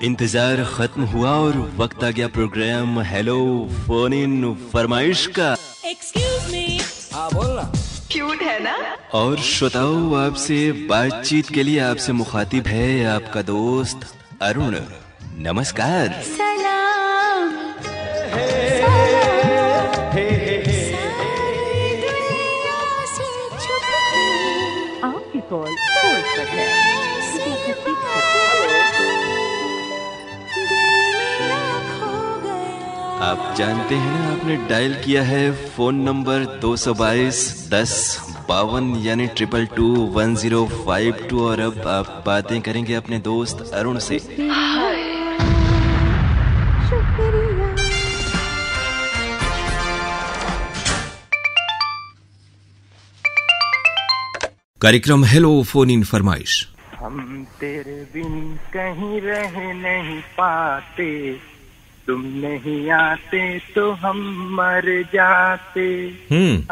इंतजार खत्म हुआ और वक्त आ गया प्रोग्राम हेलो फोन इन फरमाइश का। Excuse me. हाँ बोलना। क्यूट है ना। और श्रोताओं, आपसे बातचीत के लिए आपसे मुखातिब है आपका दोस्त अरुण। नमस्कार। सलाम आपकी कॉल होल्ड पर है। आप जानते हैं ना, आपने डायल किया है फोन नंबर 222 10 52 यानी 2221 और अब आप बातें करेंगे अपने दोस्त अरुण से। कार्यक्रम हेलो फोन इन फरमाइश। हम तेरे बिन कहीं रह नहीं पाते, तुम नहीं आते तो हम मर जाते।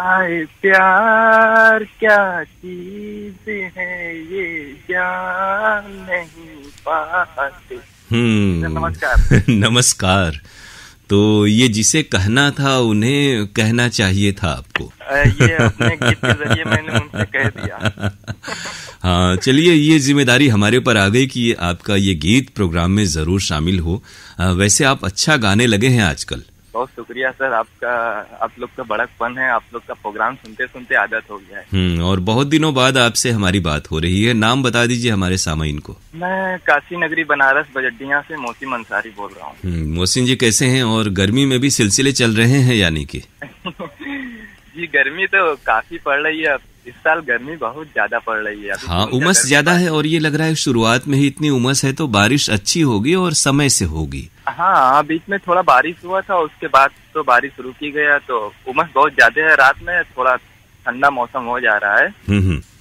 आए प्यार क्या चीज है ये जान नहीं पाते। नमस्कार। नमस्कार। तो ये जिसे कहना था उन्हें कहना चाहिए था आपको। ये अपने गीत के जरिए मैंने उनसे कह दिया। हाँ, चलिए, ये जिम्मेदारी हमारे पर आ गई कि आपका ये गीत प्रोग्राम में जरूर शामिल हो। वैसे आप अच्छा गाने लगे हैं आजकल। बहुत शुक्रिया सर आपका। आप लोग का बड़ा फन है। आप लोग का प्रोग्राम सुनते सुनते आदत हो गया है। और बहुत दिनों बाद आपसे हमारी बात हो रही है। नाम बता दीजिए हमारे सामाइन को। मैं काशी नगरी बनारस बजड्डिया से मोहसिन अंसारी बोल रहा हूँ। मोहसिन जी कैसे हैं? और गर्मी में भी सिलसिले चल रहे हैं यानी कि? जी गर्मी तो काफी पड़ रही है। इस साल गर्मी बहुत ज्यादा पड़ रही है। हाँ, उमस ज्यादा है और ये लग रहा है शुरुआत में ही इतनी उमस है तो बारिश अच्छी होगी और समय से होगी। हाँ, बीच में थोड़ा बारिश हुआ था, उसके बाद तो बारिश रुक ही गया तो उमस बहुत ज्यादा है। रात में थोड़ा ठंडा मौसम हो जा रहा है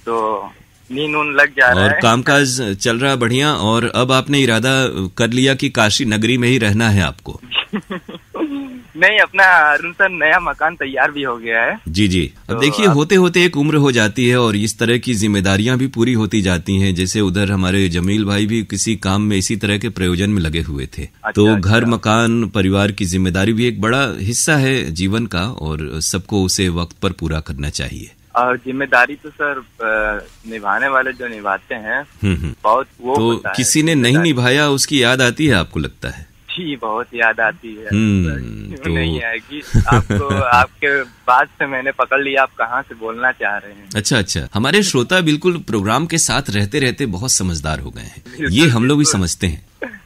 तो नींद ऊन लग जा रहा है। और कामकाज चल रहा बढ़िया। और अब आपने इरादा कर लिया कि काशी नगरी में ही रहना है आपको? नहीं, अपना अरुण सर नया मकान तैयार भी हो गया है। जी जी। अब देखिए, होते होते एक उम्र हो जाती है और इस तरह की जिम्मेदारियां भी पूरी होती जाती हैं। जैसे उधर हमारे जमील भाई भी किसी काम में इसी तरह के प्रयोजन में लगे हुए थे। तो घर मकान परिवार की जिम्मेदारी भी एक बड़ा हिस्सा है जीवन का और सबको उसे वक्त पर पूरा करना चाहिए। और जिम्मेदारी तो सर निभाने वाले जो निभाते हैं बहुत वो तो किसी ने नहीं निभाया उसकी याद आती है आपको लगता है? जी बहुत याद आती है। तो नहीं आएगी आपको। आपके बात से मैंने पकड़ लिया आप कहाँ से बोलना चाह रहे हैं। अच्छा। हमारे श्रोता बिल्कुल प्रोग्राम के साथ रहते रहते बहुत समझदार हो गए हैं। ये हम लोग भी समझते हैं।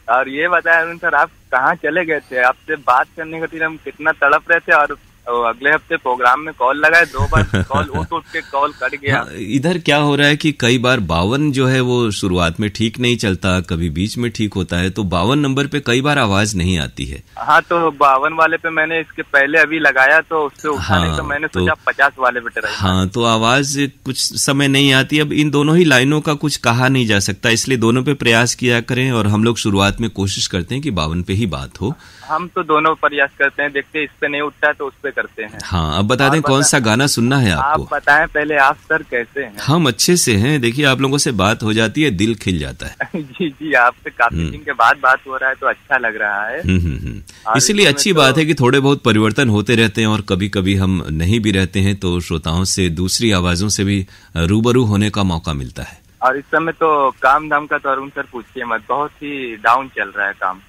और ये बताया अरुण सर, आप कहाँ चले गए थे? आपसे बात करने खातिर हम कितना तड़प रहे थे और अगले हफ्ते प्रोग्राम में कॉल लगाए 2 बार कॉल उठ के कॉल कट गया। हाँ, इधर क्या हो रहा है कि कई बार 52 जो है वो शुरुआत में ठीक नहीं चलता, कभी बीच में ठीक होता है, तो 52 नंबर पे कई बार आवाज नहीं आती है। हाँ, तो 52 वाले पे मैंने इसके पहले अभी लगाया तो उससे उठाने तो मैंने सोचा 50 वाले पे ट्राई। हाँ, तो आवाज कुछ समय नहीं आती। अब इन दोनों ही लाइनों का कुछ कहा नहीं जा सकता, इसलिए दोनों पे प्रयास किया करें और हम लोग शुरुआत में कोशिश करते हैं कि 52 पे ही बात हो। हम तो दोनों प्रयास करते हैं, देखते इस पे नहीं उठता है तो उस पे करते हैं। हाँ, अब बता दें कौन सा गाना सुनना है आपको? आप बताएं पहले। आप सर कैसे हैं? हम अच्छे से हैं। देखिए, आप लोगों से बात हो जाती है, दिल खिल जाता है। जी, आपसे काफी दिन के बाद बात हो रहा है तो अच्छा लग रहा है। इसलिए अच्छी बात है कि थोड़े बहुत परिवर्तन होते रहते हैं और कभी कभी हम नहीं भी रहते हैं तो श्रोताओं से दूसरी आवाजों से भी रूबरू होने का मौका मिलता है। और इस समय तो काम धाम का तो अरुण सर पूछिए मत, बहुत ही डाउन चल रहा है काम।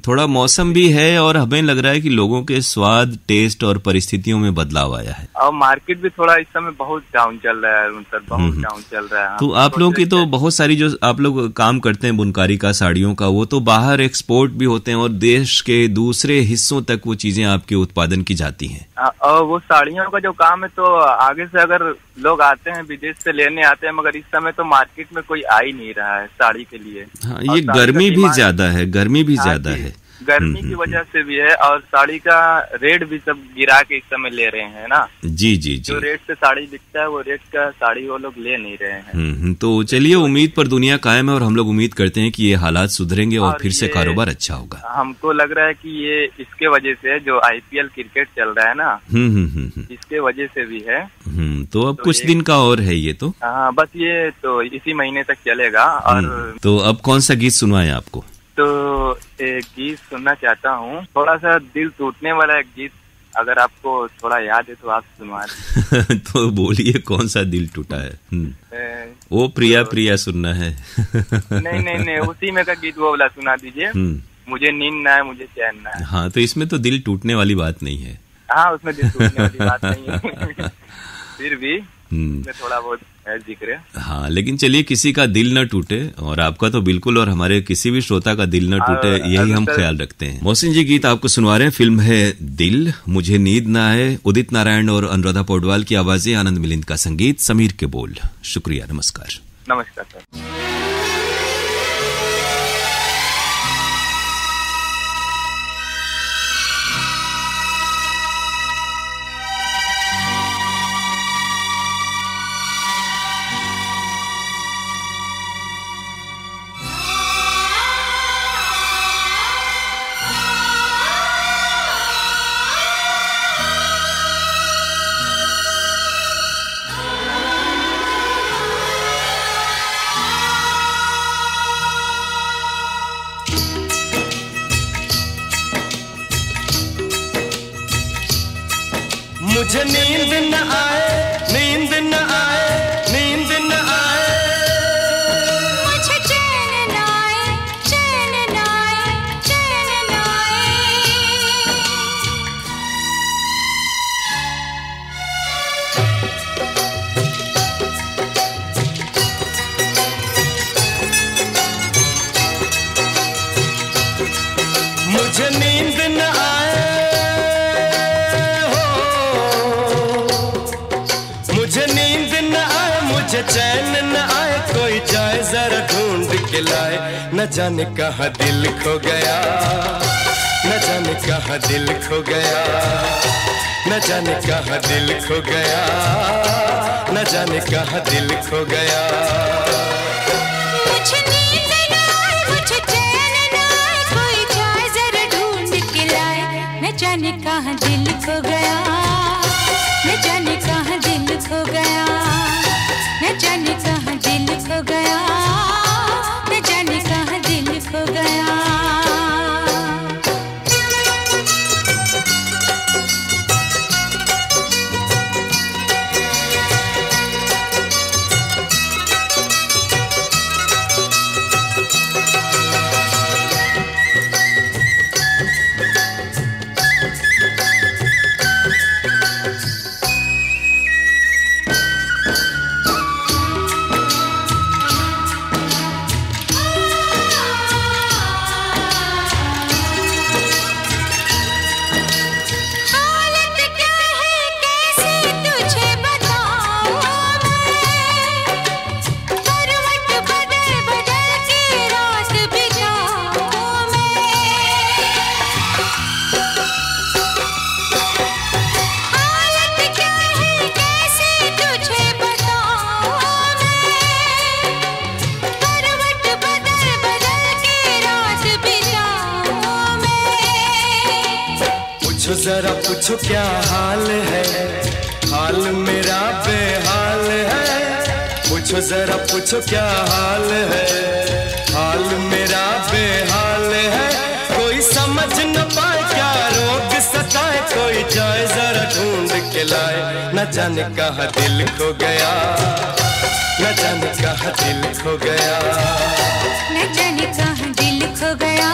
थोड़ा मौसम भी है और हमें लग रहा है कि लोगों के स्वाद, टेस्ट और परिस्थितियों में बदलाव आया है। और मार्केट भी थोड़ा इस समय बहुत डाउन चल रहा है सर, बहुत डाउन चल रहा है। तो आप लोगों की तो बहुत सारी जो आप लोग काम करते हैं बुनकारी का, साड़ियों का, वो तो बाहर एक्सपोर्ट भी होते हैं और देश के दूसरे हिस्सों तक वो चीजें आपके उत्पादन की जाती हैं। और वो साड़ियों का जो काम है तो आगे से अगर लोग आते हैं विदेश से लेने आते हैं, मगर इस समय तो मार्केट में कोई आ ही नहीं रहा है साड़ी के लिए। हाँ, ये गर्मी भी ज्यादा है, गर्मी भी ज्यादा है। गर्मी की वजह से भी है और साड़ी का रेट भी सब गिरा के इस समय ले रहे हैं ना। जी जी जी। जो रेट से साड़ी बिकता है वो रेट का साड़ी वो लोग ले नहीं रहे हैं। तो चलिए, उम्मीद पर दुनिया कायम है और हम लोग उम्मीद करते हैं कि ये हालात सुधरेंगे और फिर से कारोबार अच्छा होगा। हमको लग रहा है कि ये इसके वजह से जो IPL क्रिकेट चल रहा है ना, इसके वजह से भी है। तो अब कुछ दिन का और है ये तो। हाँ, बस ये तो इसी महीने तक चलेगा। और तो अब कौन सा गीत सुनवाएं आपको? तो एक गीत सुनना चाहता हूँ, थोड़ा सा दिल टूटने वाला एक गीत, अगर आपको थोड़ा याद है तो आप सुनवा दें। तो बोलिए कौन सा दिल टूटा है? वो प्रिया प्रिया सुनना है? नहीं, उसी में का गीत वो वाला सुना दीजिए। मुझे नींद ना है, मुझे चैन ना है। हाँ, तो इसमें तो दिल टूटने वाली बात नहीं है। हाँ, उसमें दिल टूटने वाली बात नहीं है। फिर भी उसमें थोड़ा बहुत है जिक्र। हाँ, लेकिन चलिए, किसी का दिल न टूटे, और आपका तो बिल्कुल, और हमारे किसी भी श्रोता का दिल न टूटे, यही हम ख्याल रखते हैं। मोहसिन जी, गीत आपको सुनवा रहे हैं, फिल्म है दिल, मुझे नींद ना है। उदित नारायण और अनुराधा पौडवाल की आवाजें, आनंद मिलिंद का संगीत, समीर के बोल। शुक्रिया, नमस्कार। नमस्कार सर। मुझे नींद न आए, नींद न आए, नींद न आए, मुझे चैन न आए, चैन न आए, चैन न आए। मुझे नींद न आए, चैन न आए, कोई जाए जरा ढूंढ के लाए। न जाने कहाँ दिल खो गया, न जाने कहाँ दिल खो गया, न जाने कहाँ दिल खो गया, न जाने कहाँ दिल खो गया। मुझे नींद न आए, मुझे चैन न आए, कोई जाए जरा ढूंढ के लाए। न जाने कहाँ दिल खो गया, न जाने कहाँ दिल खो गया, न जाने कहाँ दिल खो गया, न जाने कहाँ दिल खो गया। जरा पूछो क्या हाल है, हाल मेरा बेहाल है। पूछो जरा पूछो क्या हाल है, हाल मेरा बेहाल है। कोई समझ न पाए क्या रोग सताए, कोई जाए जरा ढूंढ के लाए। न जाने कहाँ दिल खो गया, न जाने कहाँ दिल खो गया, न जाने कहाँ दिल खो गया,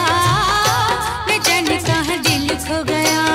न जाने कहाँ दिल खो गया।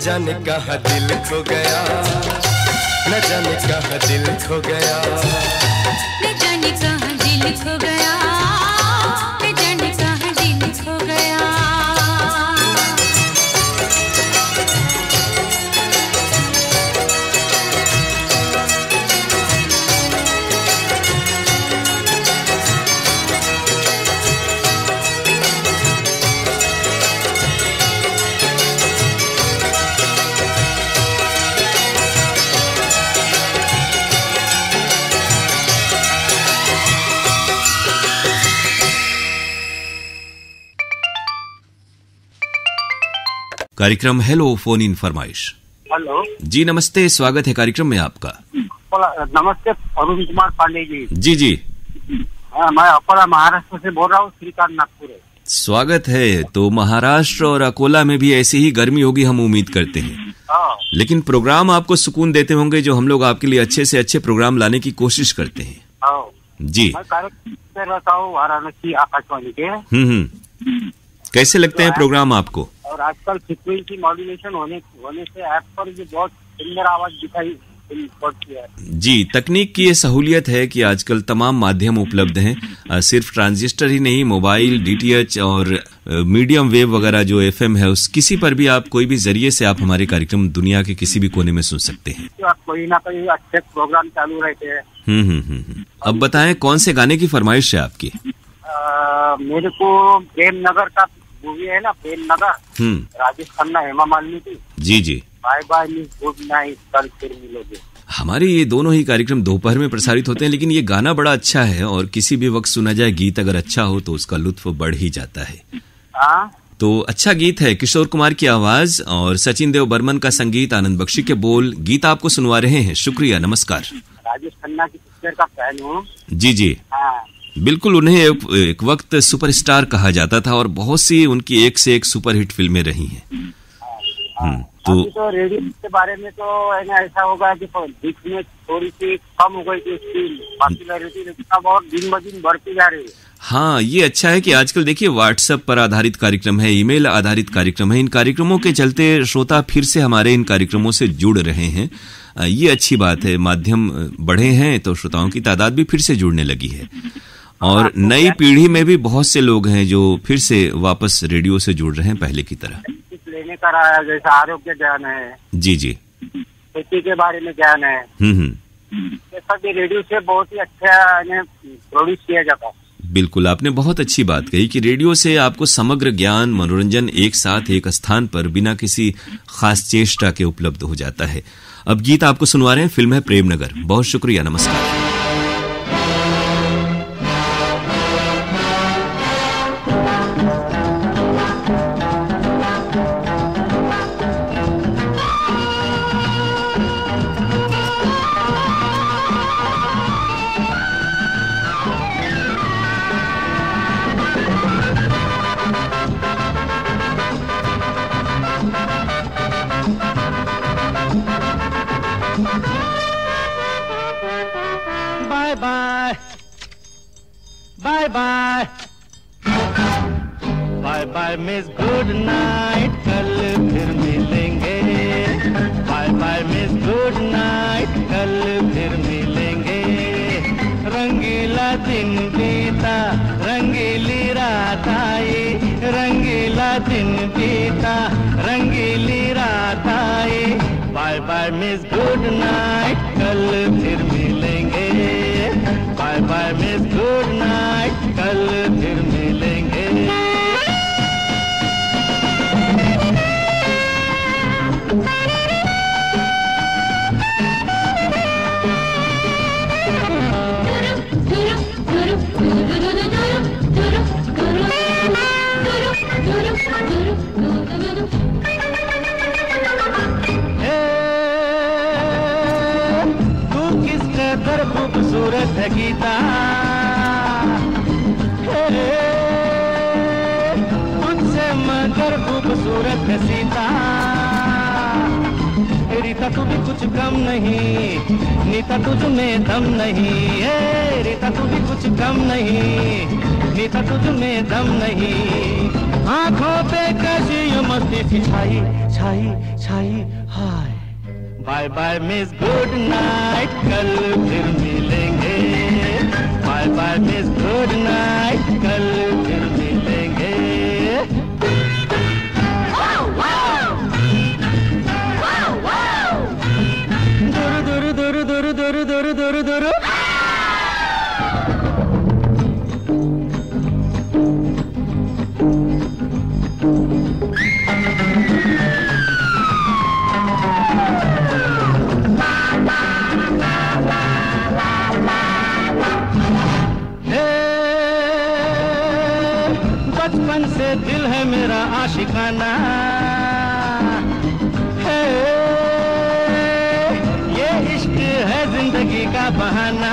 जाने कहाँ दिल खो गया, न जाने कहाँ दिल खो गया, न जाने कहाँ दिल खो गया, न जाने कहाँ दिल खो गया। कार्यक्रम हेलो फोन इन फरमाइश। हेलो जी नमस्ते, स्वागत है कार्यक्रम में आपका। नमस्ते अरुण कुमार पांडे जी। जी जी मैं अकोला महाराष्ट्र से बोल रहा हूँ, श्रीकांत नागपुर है। स्वागत है। तो महाराष्ट्र और अकोला में भी ऐसी ही गर्मी होगी हम उम्मीद करते हैं। लेकिन प्रोग्राम आपको सुकून देते होंगे, जो हम लोग आपके लिए अच्छे से अच्छे प्रोग्राम लाने की कोशिश करते हैं। जी मैं कार्यक्रम कर रहता हूँ वाराणसी आकाशवाणी के। कैसे लगते हैं प्रोग्राम आपको? और आजकल फ्रीक्वेंसी मॉड्यूलेशन होने से ऐप पर भी बहुत सुंदर आवाज दिखाई पड़ती है। जी, तकनीक की ये सहूलियत है कि आजकल तमाम माध्यम उपलब्ध हैं। सिर्फ ट्रांजिस्टर ही नहीं, मोबाइल, डीटीएच और मीडियम वेव वगैरह जो एफएम है, उस किसी पर भी आप कोई भी जरिए से आप हमारे कार्यक्रम दुनिया के किसी भी कोने में सुन सकते हैं। तो आप कोई ना कोई अच्छे प्रोग्राम चालू रहते हैं। अब बताएं कौन से गाने की फरमाइश है आपकी? मेरे को प्रेम नगर का मूवी है ना, प्रेम नगर, राजेश खन्ना, हेमा मालिनी की। जी जी। Bye bye miss good night, कल फिर मिलोगे। हमारे ये दोनों ही कार्यक्रम दोपहर में प्रसारित होते हैं, लेकिन ये गाना बड़ा अच्छा है और किसी भी वक्त सुना जाए गीत अगर अच्छा हो तो उसका लुत्फ बढ़ ही जाता है। तो अच्छा गीत है, किशोर कुमार की आवाज और सचिन देव बर्मन का संगीत, आनंद बख्शी के बोल। गीत आपको सुनवा रहे हैं। शुक्रिया, नमस्कार। राजेश खन्ना की पिक्चर का फैन हूँ। जी जी बिल्कुल, उन्हें एक वक्त सुपरस्टार कहा जाता था और बहुत सी उनकी एक से एक सुपरहिट फिल्में रही हैं। तो रेडियो के बारे में तो ऐसा होगा कि बीच में थोड़ी सी कम हो गई थी उसकी पॉपुलैरिटी, लेकिन अब और दिन ब दिन बढ़ती जा रही है। हाँ, ये अच्छा है कि आजकल देखिए व्हाट्सएप पर आधारित कार्यक्रम है, ईमेल आधारित कार्यक्रम है। इन कार्यक्रमों के चलते श्रोता फिर से हमारे इन कार्यक्रमों से जुड़ रहे हैं। ये अच्छी बात है। माध्यम बढ़े हैं तो श्रोताओं की तादाद भी फिर से जुड़ने लगी है और नई पीढ़ी में भी बहुत से लोग हैं जो फिर से वापस रेडियो से जुड़ रहे हैं पहले की तरह। लेने का रहा है, जैसे आरोग्य ज्ञान है, जी जी, खेती के बारे में ज्ञान है, ये सब रेडियो से बहुत ही अच्छा प्रोड्यूस किया जाता है। बिल्कुल, आपने बहुत अच्छी बात कही कि रेडियो से आपको समग्र ज्ञान, मनोरंजन एक साथ एक स्थान पर बिना किसी खास चेष्टा के उपलब्ध हो जाता है। अब गीत आपको सुनवा रहे हैं, फिल्म है प्रेम नगर। बहुत शुक्रिया, नमस्कार। Bye bye, bye bye miss good night, कल फिर मिलेंगे। Bye bye miss good night, कल फिर मिलेंगे। रंगीला दिन बीता, रंगीली रात आई, रंगीला दिन बीता, रंगीली रात आई। Bye bye miss good night, कल फिर मिलेंगे। Bye bye miss good night, कल फिर मिलेंगे। खूबसूरत है गीता, तुझसे मगर खूबसूरत है सीता। रीता तू भी कुछ कम नहीं, नीता तुझ में दम नहीं। रीता तू भी कुछ कम नहीं, नहीं था तुझ में दम नहीं, आंखों पे कैसी ये मस्ती सी छाई छाई छाई हाय। Bye bye miss good night, कल फिर मिलेंगे। Bye bye miss good night, कल फिर मिलेंगे। दुरु दुरु दुरु दुरु दुरु दुरु दुरु दुरु। बचपन से दिल है मेरा आशिकाना है, ये इश्क है जिंदगी का बहाना।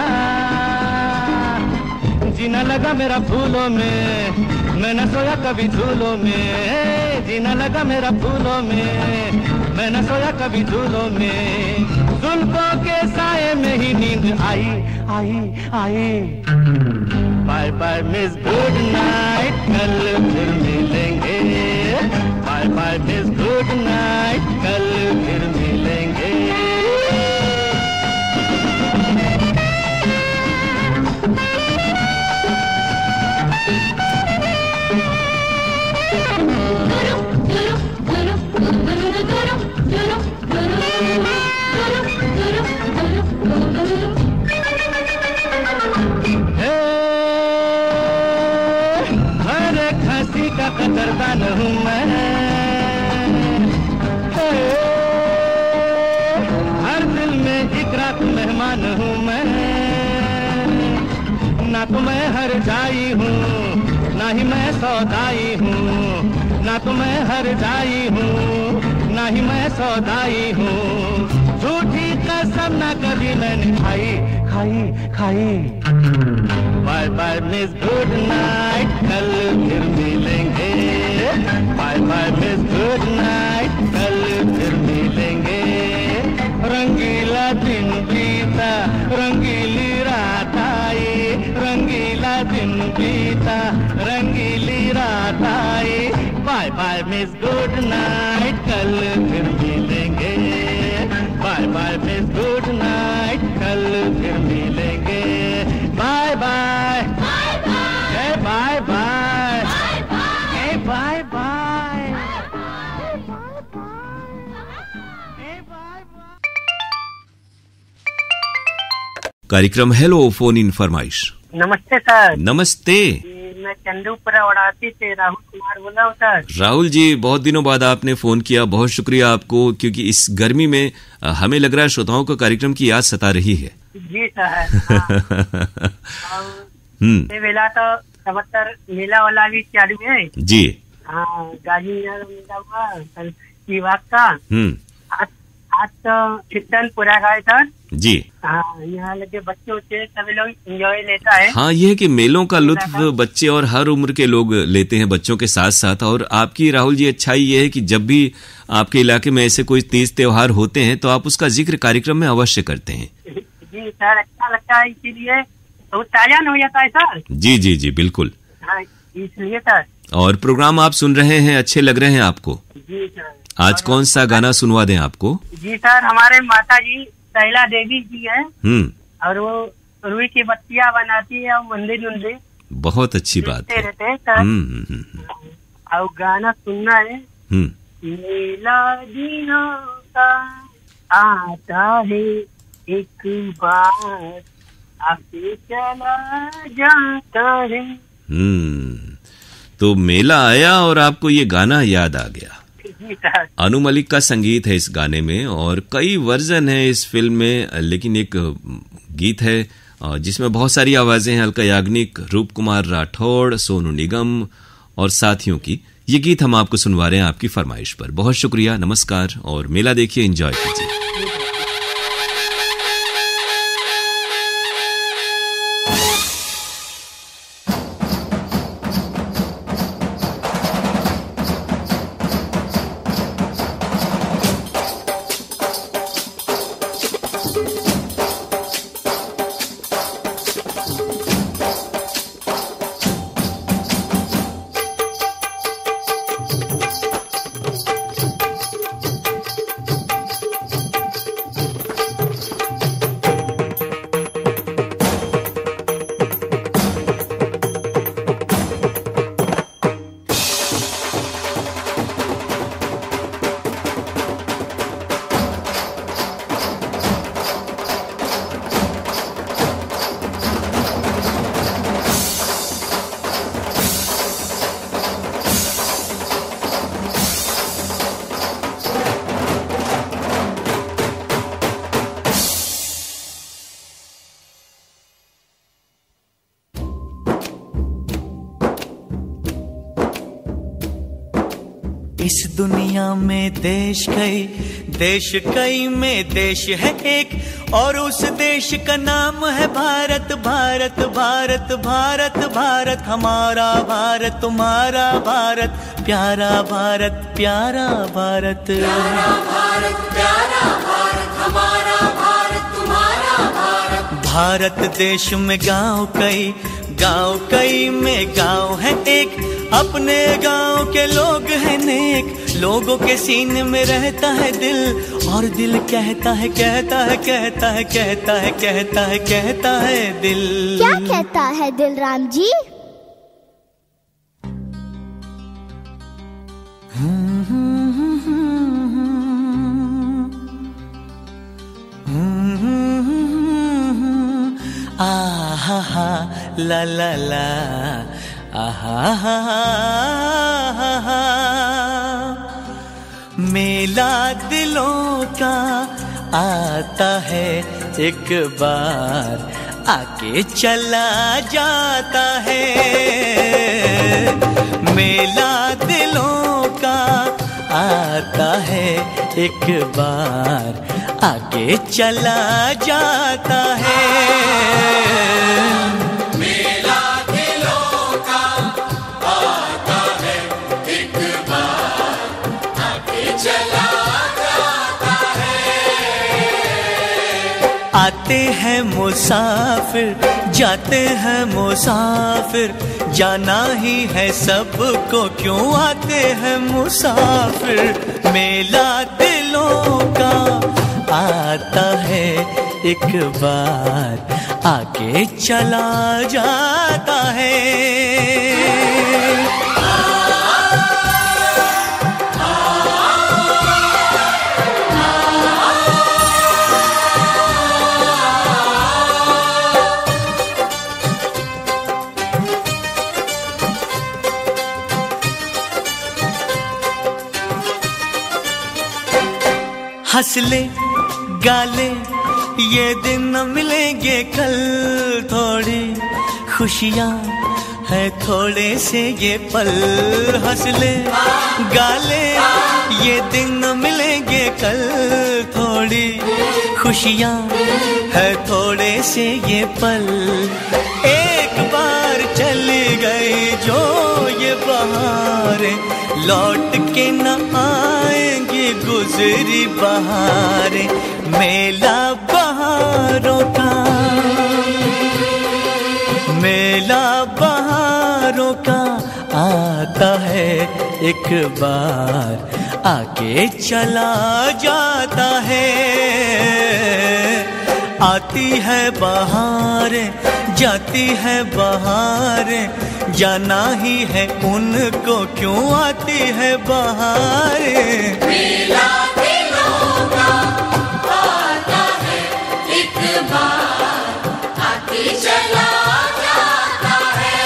जीना लगा मेरा फूलों में, मैं न सोया कभी झूलों में। जीना लगा मेरा फूलों में, मैं न सोया कभी झूलों में। जुल्फों के साए में ही नींद आई आई आई। Bye bye miss good night, कल फिर मिलेंगे। Bye bye miss good night, कल फिर मिलेंगे। का कदरदान हूँ मैं, हर दिल में एक रात मेहमान हूँ मैं। ना तो मैं हर जाई हूँ, ना ही मैं सौदाई हूँ। ना तो मैं हर जाई हूँ, ना ही मैं सौदाई हूँ। झूठी कसम ना कभी मैंने खाई खाई खाई। Bye bye miss good night, कल फिर मिलेंगे। Bye bye miss good night, कल फिर मिलेंगे। रंगीला दिन बीता, रंगीली रात आई। रंगीला दिन बीता, रंगीली रात आई। Bye bye miss good night, कल फिर मिलेंगे। Bye bye miss good night, कल फिर मिलेंगे। Bye bye bye bye bye bye bye bye. कार्यक्रम हेलो फोन इन फरमाइश। नमस्ते सर। नमस्ते। मैं चंदूपुरा वड़ाती से राहुल कुमार बोल रहा हूँ सर। राहुल जी, बहुत दिनों बाद आपने फोन किया, बहुत शुक्रिया आपको, क्योंकि इस गर्मी में हमें लग रहा है श्रोताओं को कार्यक्रम की याद सता रही है। जी सर। मेला तो सबतर मेला वाला भी चालू है जी। हाँ, गाजी मेला हुआ कल का। आज तो कीर्तन पूरा गए सर जी। हाँ, यहाँ लगे बच्चों से सभी लोग एंजॉय लेता है। हाँ, ये है कि मेलों का लुत्फ बच्चे और हर उम्र के लोग लेते हैं, बच्चों के साथ साथ। और आपकी राहुल जी अच्छाई ये है कि जब भी आपके इलाके में ऐसे कोई तीज त्योहार होते हैं तो आप उसका जिक्र कार्यक्रम में अवश्य करते हैं। जी सर, अच्छा लगता है, इसीलिए तो ताजा हो जाता है सर। जी जी जी, बिल्कुल। हाँ, इसलिए सर। और प्रोग्राम आप सुन रहे हैं, अच्छे लग रहे हैं आपको? जी सर। आज कौन सा गाना सुनवा दें आपको? जी सर, हमारे माता जी शैला देवी जी है और वो रुई की बत्तियां बनाती है और मंदिर उन्दिर। बहुत अच्छी बात है। रहते हैं सर। और गाना सुनना है। मेला दिनों का आता है एक बार, आके चला जाता है। तो मेला आया और आपको ये गाना याद आ गया। अनु मलिक का संगीत है इस गाने में और कई वर्जन है इस फिल्म में, लेकिन एक गीत है जिसमें बहुत सारी आवाजें हैं, अलका याग्निक, रूप कुमार राठौड़, सोनू निगम और साथियों की। ये गीत हम आपको सुनवा रहे हैं आपकी फरमाइश पर। बहुत शुक्रिया, नमस्कार और मेला देखिए, एंजॉय कीजिए। इस दुनिया में देश कई में देश है एक, और उस देश का नाम है भारत। भारत भारत भारत भारत हमारा भारत, तुम्हारा भारत, प्यारा भारत, प्यारा भारत, प्यारा भारत, प्यारा भारत, हमारा भारत, तुम्हारा भारत। भारत देश में गांव कई में गांव है एक, अपने गांव के लोग हैं नेक, लोगों के सीने में रहता है दिल, और दिल कहता है कहता है कहता है कहता है कहता है कहता है दिल। क्या कहता है दिल राम जी? आहा हा ला ला ला, आहा हा हा, मेला दिलों का आता है एक बार, आके चला जाता है। मेला दिलों का आता है एक बार, आके चला जाता है। मेला दिलों का आता है एक बार, आके चला जाता है। आते हैं मुसाफिर, जाते हैं मुसाफिर, जाना ही है सबको, क्यों आते हैं मुसाफिर। मेला दिलों का आता है एक बार, आके चला जाता है। हंस ले गाले ये दिन न मिलेंगे कल, थोड़ी खुशियाँ है थोड़े से ये पल। हंस ले गाले ये दिन न मिलेंगे कल, थोड़ी खुशियाँ है थोड़े से ये पल। एक बार चली गई जो ये बहारें, लौट के न आएंगी गुजरी बहारें। मेला बहारों का, मेला बहारों का आता है एक बार, आके चला जाता है। आती है बहारें, जाती है बहारें, जाना ही है उनको, क्यों आती है बहारें। मेला दिलों का आता है एक बार, आके चला जाता है।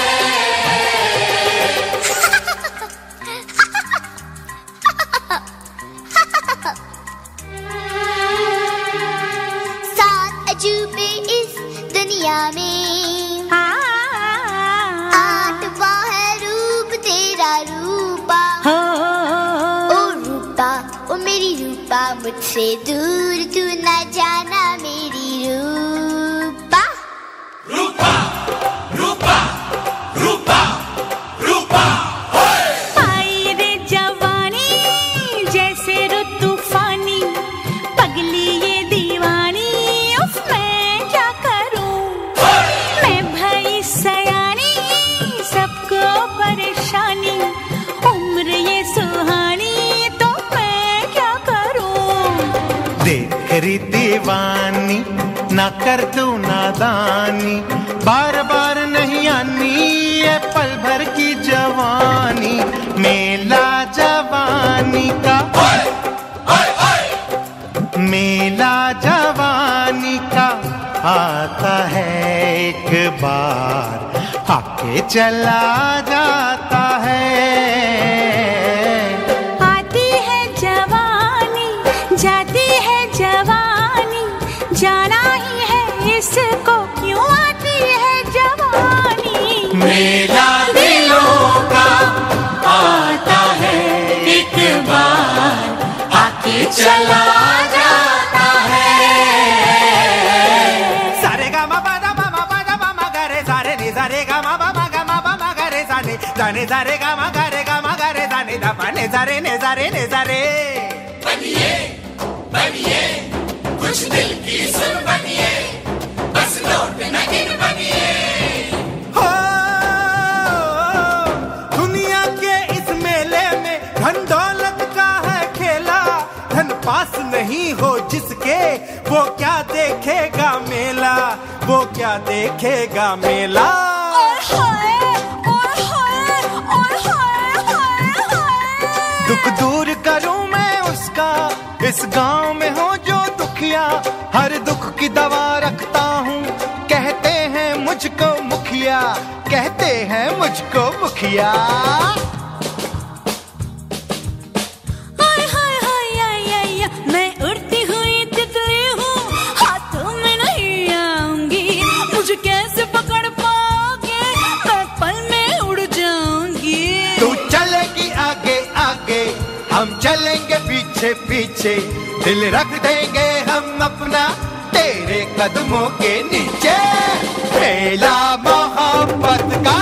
7 अजूबे इस दुनिया में, 8वां है रूप तेरा रूपा। ओ रूपा, ओ मेरी रूपा, मुझसे दूर तू न जाना मेरी रूपा। रूपा रूपा रूपा रूपा, आई रे जवानी जैसे रुत तूफानी, पगली ये दीवानी, उफ मैं क्या करूं। मैं भई सयानी, सबको परेशानी, उम्र ये सुहानी, तो मैं क्या करूं। देख री दीवानी, ना कर दो नादानी, बार बार नहीं आनी ये पल भर की जवानी। मेला जवानी का, मेला जवानी का आता है एक बार, आके चला जाता है। आती है जवानी, जाती है जवानी, जाना ही है इसको, क्यों आती है जवानी। मेला दिलों का आता है एक जाने जारे गामा गारे जाने दा पाने जारे ने जारे ने जारे। बनिए बनिए कुछ दिल की सुन बनिए, बस नोट न गिन बनिए। हो दुनिया के इस मेले में धन दौलत का है खेला, धन पास नहीं हो जिसके वो क्या देखेगा मेला, वो क्या देखेगा मेला। दुख दूर करूं मैं उसका, इस गांव में हो जो दुखिया, हर दुख की दवा रखता हूँ। कहते हैं मुझको मुखिया, कहते हैं मुझको मुखिया। मैं उड़ती हुई तितली हूँ, हाथों में नहीं आऊंगी, मुझे कैसे पकड़ पाओगे, मैं पल में उड़ जाऊंगी। तू चलेगी आगे आगे, हम चलेंगे पीछे पीछे, दिल रख देंगे हम अपना तेरे कदमों के नीचे। मेला मोहब्बत का,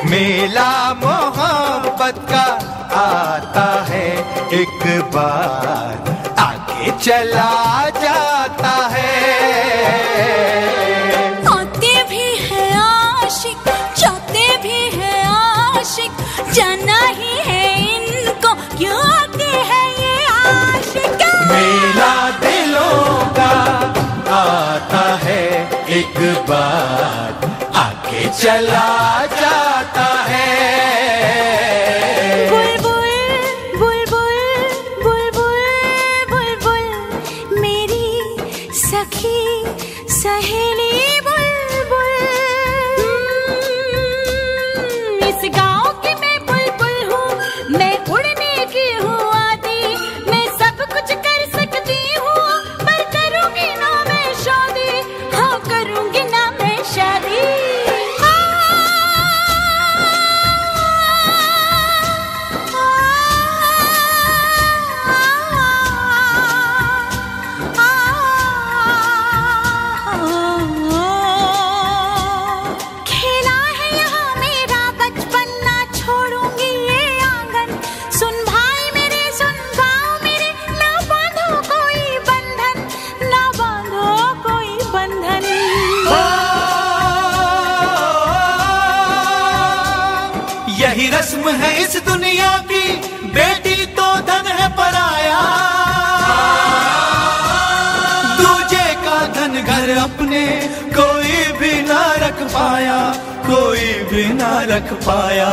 मेला मोहब्बत का आता है एक बार, आगे चला जाता है। आते भी है आशिक, जाते भी है आशिक, जाना ही है इनको, क्यों आते हैं ये आशिक। मेला दिलों का आता है एक बार, आगे चला जाता है। यही रस्म है इस दुनिया की, बेटी तो धन है पराया, दूजे का धन घर अपने कोई भी ना रख पाया, कोई भी ना रख पाया।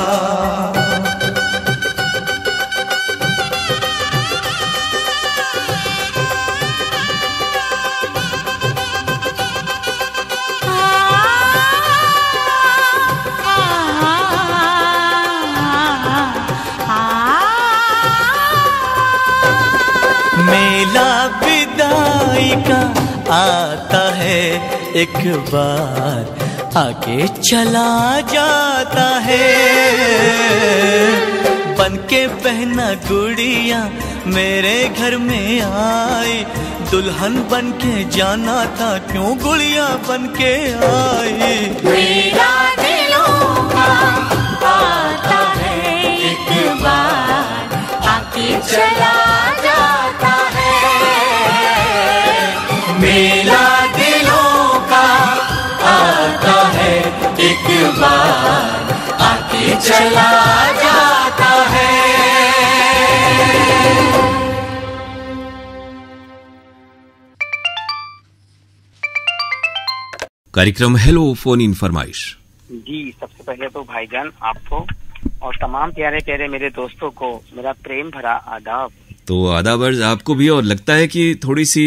मेला विदाई का आता है एक बार, आगे चला जाता है। बनके बहना गुड़िया मेरे घर में आई, दुल्हन बनके जाना था क्यों गुड़िया बनके आई। मेरा दिलों का आता है एक बार, आगे चला जाता है। मेला दिलों का आता है एक बार, आगे चला जाता है। कार्यक्रम हेलो फोन इन फरमाइश। जी, सबसे पहले तो भाईजान आपको और तमाम प्यारे प्यारे मेरे दोस्तों को मेरा प्रेम भरा आदाब। तो आदाब अर्ज आपको भी। और लगता है कि थोड़ी सी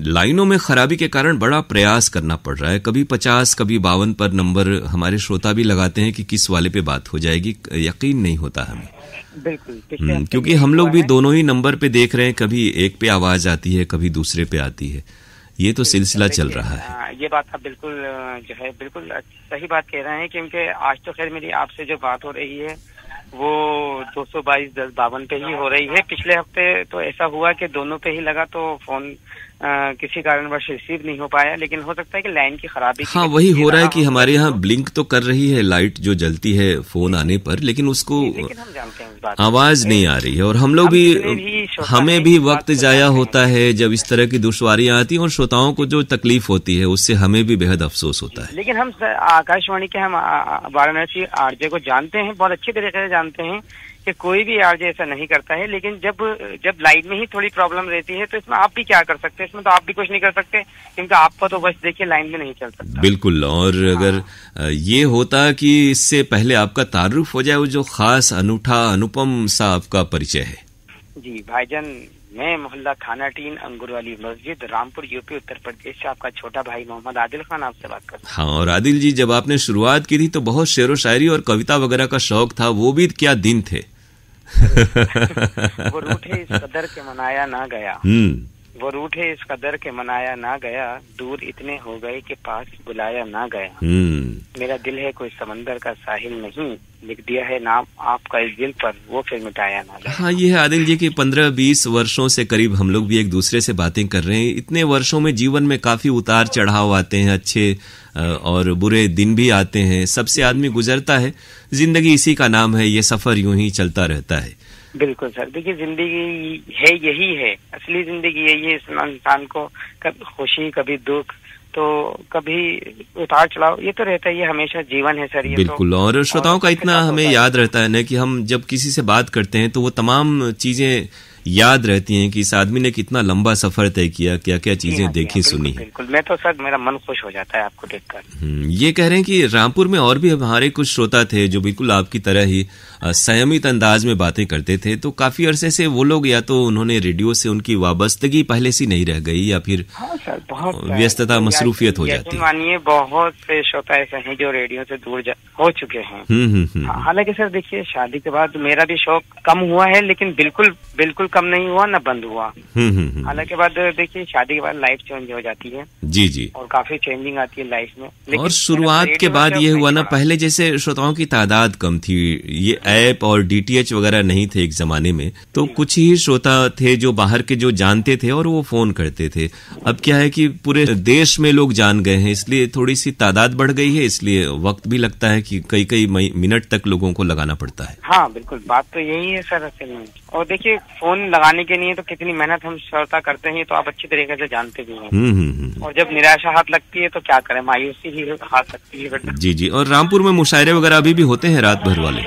लाइनों में खराबी के कारण बड़ा प्रयास करना पड़ रहा है। कभी 50 कभी 52 पर नंबर हमारे श्रोता भी लगाते हैं कि किस वाले पे बात हो जाएगी, यकीन नहीं होता हमें। बिल्कुल, क्योंकि हम लोग भी दोनों ही नंबर पे देख रहे हैं, कभी एक पे आवाज आती है कभी दूसरे पे आती है, ये तो सिलसिला चल रहा है। ये बात आप बिल्कुल जो है बिल्कुल सही बात कह रहे हैं, क्योंकि आज तो खैर मेरी आपसे जो बात हो रही है वो 222-10-52 पे ही हो रही है। पिछले हफ्ते तो ऐसा हुआ कि दोनों पे ही लगा तो फोन किसी कारणवश रिसीव नहीं हो पाया, लेकिन हो सकता है कि लाइन की खराबी। हाँ, वही हो रहा है कि हमारे यहाँ ब्लिंक तो कर रही है लाइट जो जलती है फोन आने पर, लेकिन उसको हम जानते हैं इस बात आवाज नहीं आ रही है। और हम लोग भी हमें भी वक्त जाया होता है जब इस तरह की दुश्वारियां आती हैं, और श्रोताओं को जो तकलीफ होती है उससे हमें भी बेहद अफसोस होता है। लेकिन हम आकाशवाणी के हम वाराणसी आरजे को जानते हैं, बहुत अच्छे तरीके से जानते हैं कि कोई भी आरजे ऐसा नहीं करता है। लेकिन जब लाइन में ही थोड़ी प्रॉब्लम रहती है तो इसमें आप भी क्या कर सकते हैं, इसमें तो आप भी कुछ नहीं कर सकते, क्योंकि आपका तो बस देखिए लाइन में नहीं चल सकता। बिल्कुल। और अगर ये होता कि इससे पहले आपका तारुफ हो जाए, वो जो खास अनूठा अनुपम सा आपका परिचय है। जी भाईजान, मैं मोहल्ला थाना टीन अंगूर वाली मस्जिद, रामपुर, यूपी, उत्तर प्रदेश से आपका छोटा भाई मोहम्मद आदिल खान आपसे बात कर रहा हूं। हाँ, और आदिल जी, जब आपने शुरुआत की थी तो बहुत शेर व शायरी और कविता वगैरह का शौक था, वो भी क्या दिन थे। वो रूठे इस कदर के मनाया ना गया, वो रूठे इस कदर के मनाया ना गया, दूर इतने हो गए कि पास बुलाया ना गया। मेरा दिल है कोई समंदर का साहिल नहीं, लिख दिया है नाम आपका इस दिल पर, वो फिर मिटाया ना गया। हाँ, ये है आदिल जी की 15-20 वर्षों से करीब हम लोग भी एक दूसरे से बातें कर रहे हैं। इतने वर्षों में जीवन में काफी उतार चढ़ाव आते हैं, अच्छे और बुरे दिन भी आते हैं, सबसे आदमी गुजरता है। जिंदगी इसी का नाम है, ये सफर यूं ही चलता रहता है। बिल्कुल सर, देखिए जिंदगी है यही है, असली जिंदगी यही है। इसमें इंसान को कभी खुशी, कभी दुख, तो कभी उतार चढ़ाव, ये तो रहता है, ये हमेशा जीवन है सर। ये बिल्कुल। तो, और श्रोताओं का इतना हमें याद रहता है ना कि हम जब किसी से बात करते हैं तो वो तमाम चीजें याद रहती हैं कि इस आदमी ने कितना लंबा सफर तय किया, क्या क्या चीजें देखी सुनी है। बिल्कुल, मैं तो सर मेरा मन खुश हो जाता है आपको देखकर। ये कह रहे हैं कि रामपुर में और भी हमारे कुछ श्रोता थे जो बिल्कुल आपकी तरह ही संयमित अंदाज में बातें करते थे, तो काफी अरसे से वो लोग या तो उन्होंने रेडियो से उनकी वाबस्तगी पहले से नहीं रह गई, या फिर व्यस्तता मसरूफियत हो जाती है। मानिए बहुत से श्रोता ऐसे हैं जो रेडियो से दूर हो चुके हैं। हालांकि सर देखिए, शादी के बाद मेरा भी शौक कम हुआ है, लेकिन बिल्कुल कम नहीं हुआ, न बंद हुआ। हालांकि बाद देखिए, शादी के बाद लाइफ चेंज हो जाती है। जी जी। और काफी चेंजिंग आती है लाइफ में। और शुरुआत के बाद ये हुआ ना, पहले जैसे श्रोताओं की तादाद कम थी, ये ऐप और डीटीएच वगैरह नहीं थे एक जमाने में, तो कुछ ही श्रोता थे जो बाहर के जो जानते थे और वो फोन करते थे। अब क्या है कि पूरे देश में लोग जान गए हैं, इसलिए थोड़ी सी तादाद बढ़ गई है, इसलिए वक्त भी लगता है कि कई मिनट तक लोगों को लगाना पड़ता है। हाँ बिल्कुल, बात तो यही है सर असल में। और देखिए, फोन लगाने के लिए तो कितनी मेहनत हम श्रोता करते हैं, तो आप अच्छी तरीके से जानते भी हैं। और जब निराशा हाथ लगती है तो क्या करें, मायूसी ही हाथ लगती है। जी जी। और रामपुर में मुशायरे वगैरह अभी भी होते हैं रात भर वाले?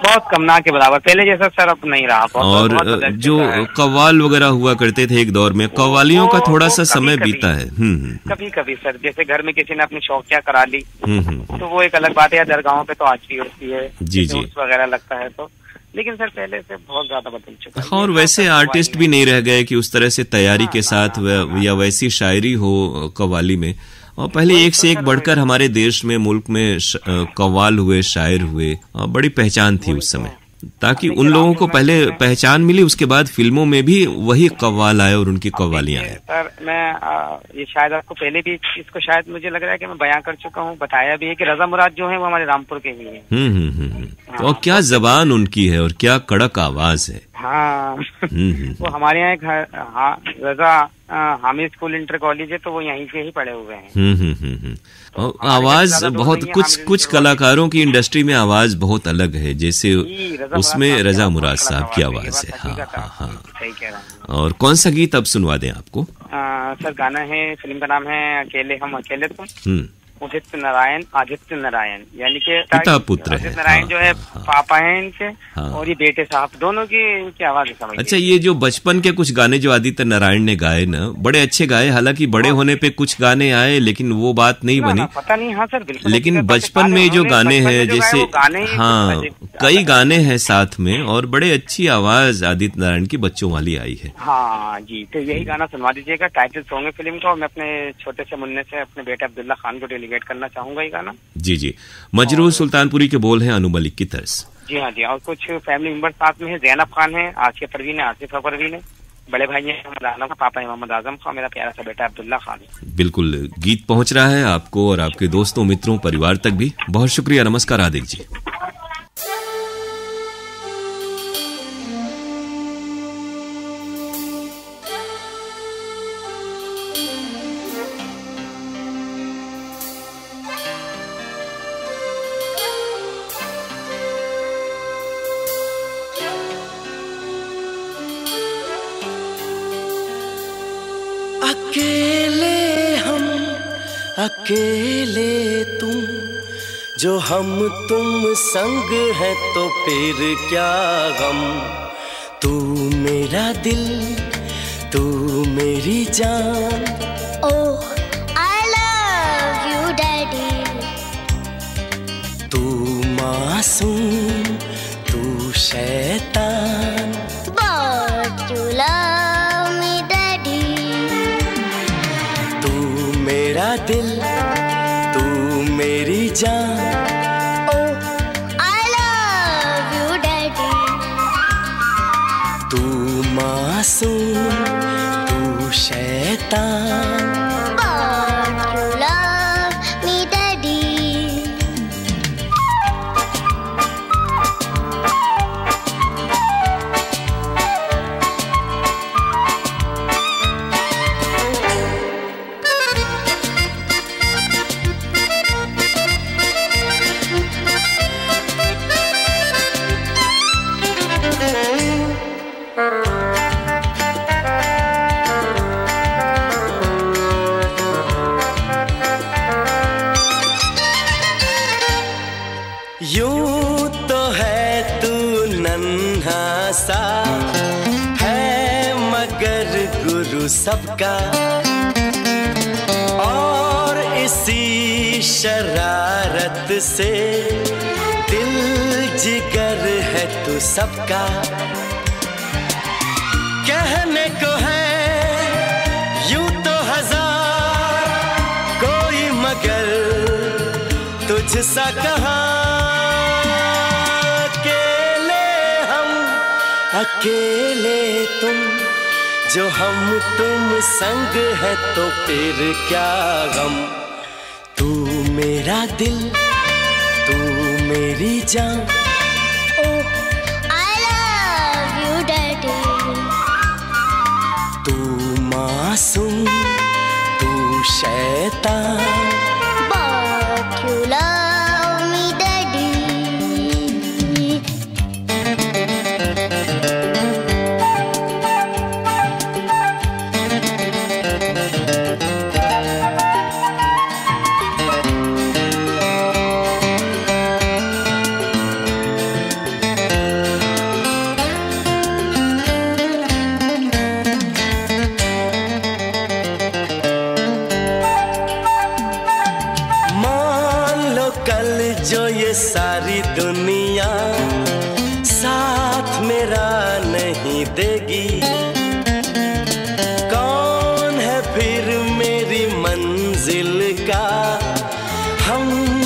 बहुत कम, ना के बराबर, पहले जैसा सर अब नहीं रहा। और जो कव्वाल वगैरह हुआ करते थे एक दौर में, कव्वालियों का थोड़ा सा समय बीता है। कभी कभी सर, जैसे घर में किसी ने अपनी शौकिया करा ली तो वो एक अलग बात है, या दरगाहों पे तो आज भी होती है। जी जी। वगैरह लगता है तो, लेकिन सर पहले से बहुत ज्यादा बदल चुका है। और वैसे आर्टिस्ट भी नहीं रह गए कि उस तरह से तैयारी के साथ या वैसी शायरी हो कव्वाली में। और पहले एक से एक बढ़कर हमारे देश में, मुल्क में कव्वाल हुए, शायर हुए, बड़ी पहचान थी उस समय, ताकि उन लोगों को पहले पहचान मिली, उसके बाद फिल्मों में भी वही कव्वाल आए और उनकी कव्वालियां आए। सर मैं ये शायद आपको पहले भी इसको शायद मुझे लग रहा है कि मैं बयां कर चुका हूँ, बताया भी है कि रजा मुराद जो है वो हमारे रामपुर के ही हैं। और क्या जबान उनकी है और क्या कड़क आवाज है। हाँ वो हमारे यहाँ एक रजा हामिद स्कूल इंटर कॉलेज है, तो वो यहीं से ही पढ़े हुए हैं। और आवाज बहुत, कुछ कलाकारों की इंडस्ट्री में आवाज बहुत अलग है, जैसे उसमें रजा मुराद साहब की आवाज है। हाँ हाँ हाँ, सही कह रहा हूँ। और कौन सा गीत अब सुनवा दें आपको? सर गाना है, फिल्म का नाम है अकेले हम अकेले तुम। उदित नारायण, आदित्य नारायण, यानी कि पिता पुत्र है। नारायण जो है पापा हैं इनके, और ये बेटे साहब, दोनों की इनकी आवाज समझ। अच्छा, ये जो बचपन के कुछ गाने जो आदित्य नारायण ने गाए ना, बड़े अच्छे गाए। हालांकि बड़े होने पे कुछ गाने आए, लेकिन वो बात नहीं बनी। पता नहीं। हाँ सर बिल्कुल। लेकिन बचपन में जो गाने हैं, जैसे हाँ कई गाने हैं साथ में, और बड़े अच्छी आवाज आदित्य नारायण की बच्चों वाली आई है। हाँ जी, तो यही गाना सुनवा दीजिएगा, टाइटल सॉन्ग है फिल्म का। और मैं अपने छोटे से मुन्ने से अपने बेटे अब्दुल्ला खान को डेलीगेट करना चाहूंगा ये गाना। जी जी। मजरूर सुल्तानपुरी के बोल हैं, अनु मलिक की तर्ज। जी हाँ जी। और कुछ फैमिली मेंबर साथ में है, जैनब खान है, आसिया परवीन है, आसिफा परवीन है, बड़े भाई हैं मोहम्मद आजम, पापा है मोहम्मद आजम खान, मेरा प्यारा सा बेटा अब्दुल्ला खान। बिल्कुल, गीत पहुंच रहा है आपको और आपके दोस्तों, मित्रों, परिवार तक भी। बहुत शुक्रिया, नमस्कार आदिक जी। अकेले हम अकेले तुम, जो हम तुम संग है तो फिर क्या गम। तू मेरा दिल, तू मेरी जान। ओह आई लव यू डैडी। तू मासूम, तू शैतान। But you love me daddy. तू मेरा दिल, तू मेरी जान। ओह आई लव यू डैडी। तू मासूम, तू शैतान। But you love me daddy. यूं तो है तू नन्हा सा, है मगर गुरु सबका। और इसी शरारत से दिल जिगर है तू सबका। कहने को है यूं तो हजार, कोई मगर तुझसा कहाँ। अकेले तुम, जो हम तुम संग है तो फिर क्या गम। तू मेरा दिल, तू मेरी जान। ओह आई लव यू डैडी। तू मासूम, तू शैतान। But you love me daddy. जो ये सारी दुनिया साथ मेरा नहीं देगी, कौन है फिर मेरी मंजिल का हम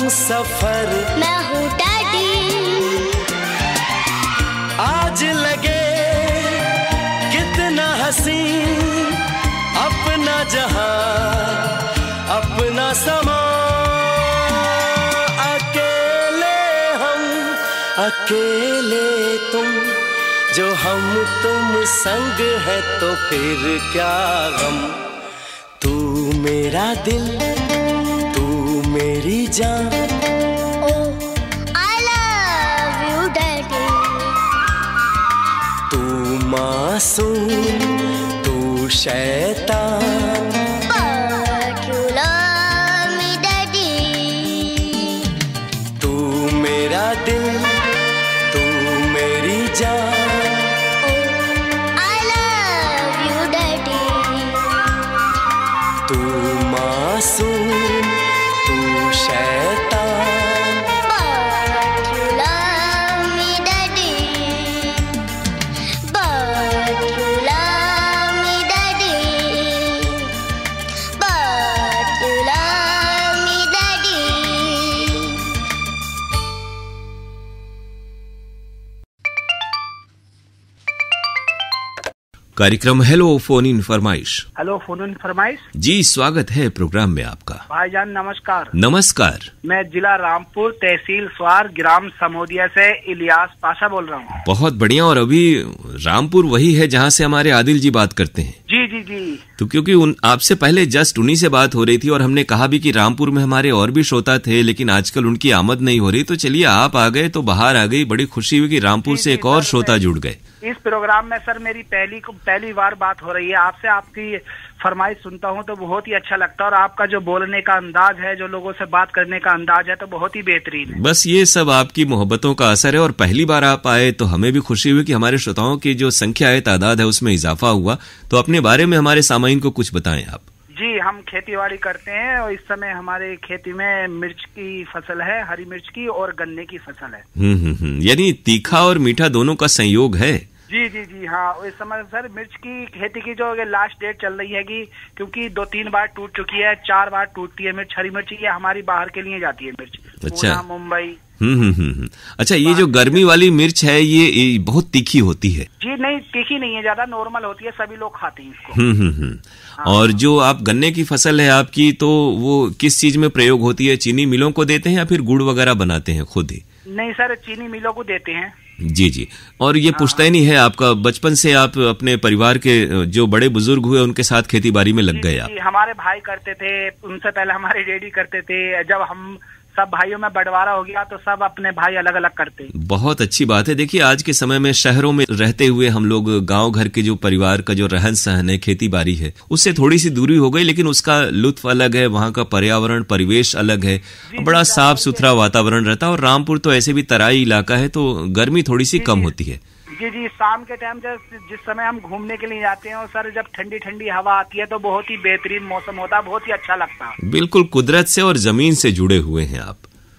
सफर। मैं हूँ डैडी। आज लगे कितना हसी अपना जहां, अपना समा। अकेले तुम, जो हम तुम संग है तो फिर क्या गम। तू मेरा दिल, तू मेरी जान। ओह आई लव यू डैडी। तू मासूम, तू शैतान। But you love me daddy. तू मेरा दिल, I love you डैडी। तू मासूम, तू शैतान। But you love me daddy. But you love me daddy. But you love me daddy. कार्यक्रम हेलो फोन इन फरमाइश। हेलो फोन इन फरमाइश जी, स्वागत है प्रोग्राम में आपका। भाईजान नमस्कार। नमस्कार। मैं जिला रामपुर, तहसील स्वार, ग्राम समोदिया से इलियास पाशा बोल रहा हूँ। बहुत बढ़िया। और अभी रामपुर वही है जहाँ से हमारे आदिल जी बात करते हैं। जी जी जी। तो क्योंकि आपसे पहले जस्ट उन्हीं से बात हो रही थी और हमने कहा भी कि रामपुर में हमारे और भी श्रोता थे, लेकिन आजकल उनकी आमद नहीं हो रही। तो चलिए आप आ गए तो बाहर आ गई, बड़ी खुशी हुई कि रामपुर से एक और श्रोता जुड़ गए। इस प्रोग्राम में सर मेरी पहली बार बात हो रही है आपसे। आपकी फरमाइश सुनता हूँ तो बहुत ही अच्छा लगता है, और आपका जो बोलने का अंदाज है, जो लोगों से बात करने का अंदाज है, तो बहुत ही बेहतरीन है। बस ये सब आपकी मोहब्बतों का असर है, और पहली बार आप आए तो हमें भी खुशी हुई कि हमारे श्रोताओं की जो संख्या है, तादाद है, उसमें इजाफा हुआ। तो अपने बारे में हमारे सामाईन को कुछ बताएं आप। जी, हम खेतीबाड़ी करते हैं और इस समय हमारे खेती में मिर्च की फसल है, हरी मिर्च की, और गन्ने की फसल है। यानी तीखा और मीठा दोनों का संयोग है। जी जी जी हाँ, इस समय सर मिर्च की खेती की जो लास्ट डेट चल रही है क्योंकि 2-3 बार टूट चुकी है, 4 बार टूटती है मिर्च। हरी मिर्च ये हमारी बाहर के लिए जाती है मिर्च, अच्छा, मुंबई। अच्छा, ये जो गर्मी वाली मिर्च है ये बहुत तीखी होती है? जी नहीं, तीखी नहीं है, ज्यादा नॉर्मल होती है, सभी लोग खाते हैं इसको। हाँ। और जो आप गन्ने की फसल है आपकी, तो वो किस चीज में प्रयोग होती है? चीनी मिलों को देते हैं या फिर गुड़ वगैरह बनाते हैं खुद ही? नहीं सर, चीनी मिलों को देते हैं। जी जी। और ये पुश्तैनी है आपका, बचपन से आप अपने परिवार के जो बड़े बुजुर्ग हुए उनके साथ खेती बाड़ी में लग गए आप? हमारे भाई करते थे, उनसे पहले हमारे डैडी करते थे। जब हम सब भाइयों में बंटवारा हो गया तो सब अपने भाई अलग अलग करते। बहुत अच्छी बात है। देखिए, आज के समय में शहरों में रहते हुए हम लोग गांव घर के जो परिवार का जो रहन सहन है, खेती बाड़ी है, उससे थोड़ी सी दूरी हो गई, लेकिन उसका लुत्फ अलग है, वहाँ का पर्यावरण परिवेश अलग है, बड़ा साफ सुथरा वातावरण रहता है। और रामपुर तो ऐसे भी तराई इलाका है, तो गर्मी थोड़ी सी कम होती है। जी जी, शाम के टाइम जिस समय हम घूमने के लिए जाते हैं, और सर जब ठंडी ठंडी हवा आती है तो बहुत ही बेहतरीन मौसम होता है, बहुत ही अच्छा लगता है। बिल्कुल कुदरत से और जमीन से जुड़े हुए हैं आप।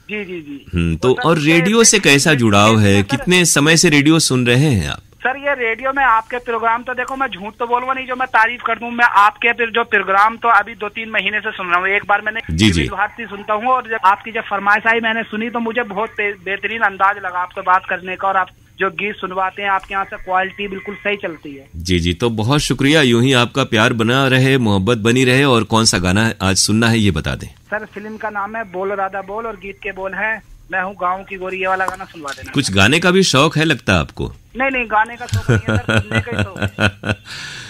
जी जी जी। तो और रेडियो से कैसा जुड़ाव है? कितने समय से रेडियो सुन रहे हैं आप? सर ये रेडियो में आपके प्रोग्राम तो देखो, मैं झूठ तो बोलूंगा नहीं, जो मैं तारीफ कर दूं, मैं आपके फिर जो प्रोग्राम तो अभी 2-3 महीने से सुन रहा हूँ। एक बार मैंने विविध भारती सुनता हूँ, और जब आपकी जब फरमाइश आई मैंने सुनी तो मुझे बहुत बेहतरीन अंदाज लगा आपसे बात करने का, और आप जो गीत सुनवाते हैं आपके यहाँ से क्वालिटी बिल्कुल सही चलती है। जी जी, तो बहुत शुक्रिया। यूं ही आपका प्यार बना रहे, मोहब्बत बनी रहे। और कौन सा गाना आज सुनना है ये बता दें। सर फिल्म का नाम है बोल राधा बोल, और गीत के बोल है मैं हूँ गाँव की गोरी, ये वाला गाना सुनवा देना। कुछ गाने का भी शौक है लगता है आपको? नहीं, गाने का शौक नहीं है सर, सुनने का ही शौक है।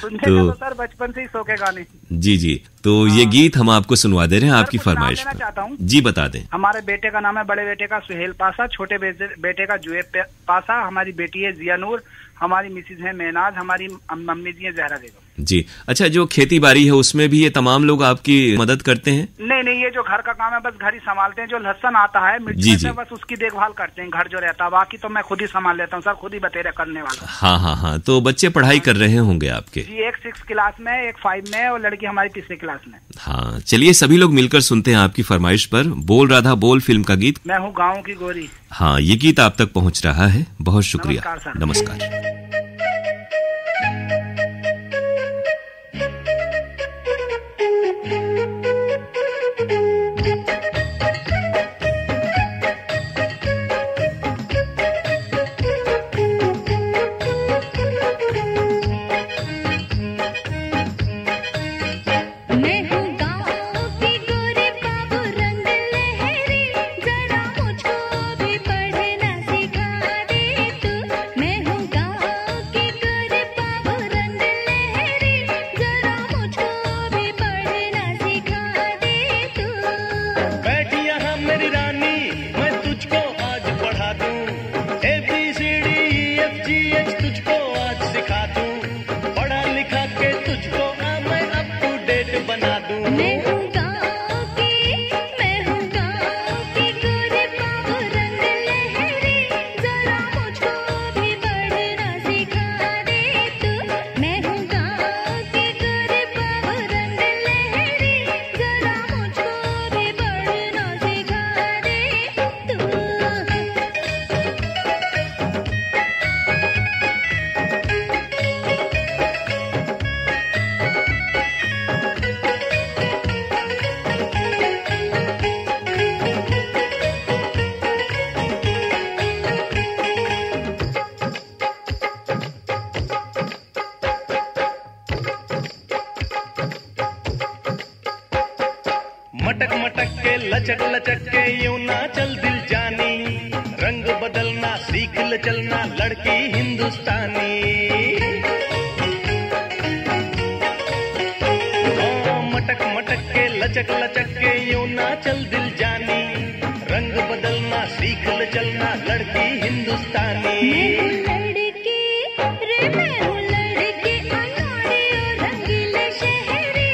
सुनने का तो सर बचपन से ही शौक है गाने। जी जी, तो ये गीत हम आपको सुनवा दे रहे हैं आपकी फरमाइश पर। चाहता हूँ जी, बता दें। हमारे बेटे का नाम है, बड़े बेटे का सुहेल पासा, छोटे बेटे का जुएब पासा, हमारी बेटी है जिया नूर, हमारी मिसेज है मेनाज, हमारी मम्मी जी है जहरा बेगम। जी, अच्छा, जो खेती बाड़ी है उसमें भी ये तमाम लोग आपकी मदद करते हैं? नहीं, ये जो घर का काम है बस घर ही संभालते हैं। जो लहसुन आता है मिर्ची से बस उसकी देखभाल करते हैं, घर जो रहता है, बाकी तो मैं खुद ही संभाल लेता हूँ सर, खुद ही बतेरा करने वाला। हाँ, तो बच्चे पढ़ाई कर रहे होंगे आपके? जी, एक 6 क्लास में, एक 5 में, और लड़की हमारी 3री क्लास में। हाँ, चलिए सभी लोग मिलकर सुनते हैं आपकी फरमाइश पर बोल राधा बोल फिल्म का गीत मैं हूँ गाँव की गोरी। हाँ, ये गीत आप तक पहुँच रहा है। बहुत शुक्रिया, नमस्कार। मटक मटक के लचक लचक के यूं ना चल दिल जानी, रंग बदलना सीख ले चलना लड़की हिंदुस्तानी। मटक मटक के लचक लचक के यूं ना चल दिल जानी, रंग बदलना सीख ले चलना लड़की हिंदुस्तानी। लड़की रे मैं हूँ लड़की, अनाड़ी और रंगीले शहरी,